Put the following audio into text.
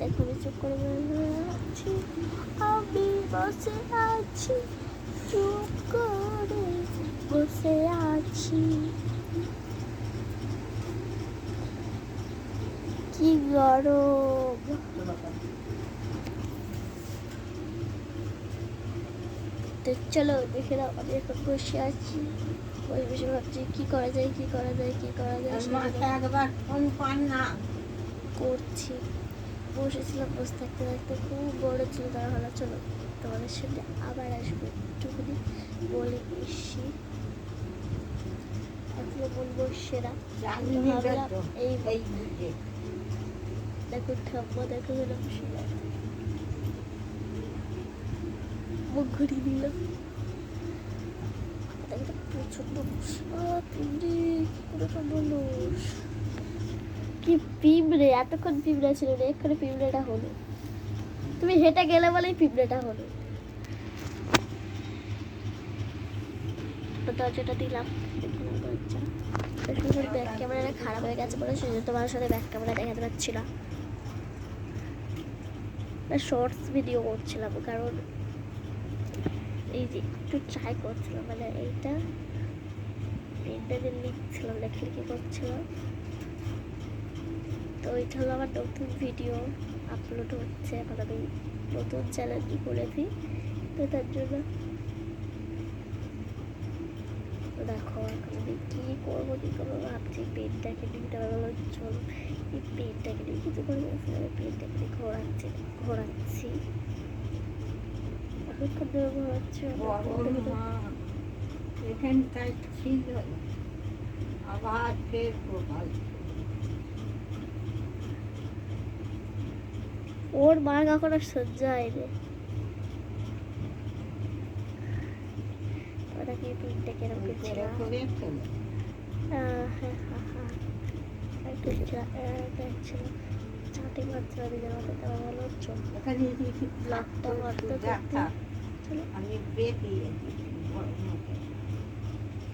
দেখো আমি চুপ করে আছি, আমি বসে আছি, চুপ করে বসে আছি। কি গরম! তো চলো দেখে নাও, আমি এখন বসে আছি, বসে বসে ভাবছি কি করা যায়, কি করা যায়, কি করা যায়, একবার ফোন পান না করছি। বসেছিলাম, বসে থাকতে থাকতে খুব বড় ছিল, তারা হলো চলো তোমাদের সাথে আবার আসবো, একটুখানি বলে বেশি এখনো বলবো সেরা। ভাবলাম এই দেখো ঠাম্মা, দেখো এরকম সেরা মুখ ঘুরিয়ে দিল। দেখো প্রচন্ড পিঁপড়ে, কি করে সম্ভব, কি পিঁপড়ে, এতক্ষণ পিঁপড়ে ছিল না, এক্ষুনি পিঁপড়েটা হলো। তুমি হেঁটে গেলে বলেই পিঁপড়েটা হলো। দরজাটা দিলাম, ব্যাক ক্যামেরাটা খারাপ হয়ে গেছে বলে সেজন্য তোমার সাথে ব্যাক ক্যামেরা দেখাতে পারছি না। শর্টস ভিডিও করছিলাম, কারণ এই যে একটু ট্রাই করছিলাম, মানে এইটা লিখছিলাম, লেখালেখি করছিলাম, তো ওইটা হলো আমার নতুন ভিডিও আপলোড হচ্ছে, এখন আমি নতুন চ্যানেলটি খুলেছি, তো তার জন্য দেখো এখন আমি কী করবো ভাবছি, পেনটাকে নিতে পারবো, চলো এই পেনটাকে নিয়ে কিছু করে আমি পেনটাকে নিয়ে ঘোরাচ্ছি অনেকক্ষণ ধরে ঘোরাচ্ছি। এখানটায় ছিল, আবার ফের গোপাল ওর মার কখন আর সহ্য হয়নি, ওটাকে পিনটা কেরম করছিল, দেখছিল চাটে মারছিল নিজের মতো, তারা বলো চল ব্লগটা করতে করতে চলো। আমি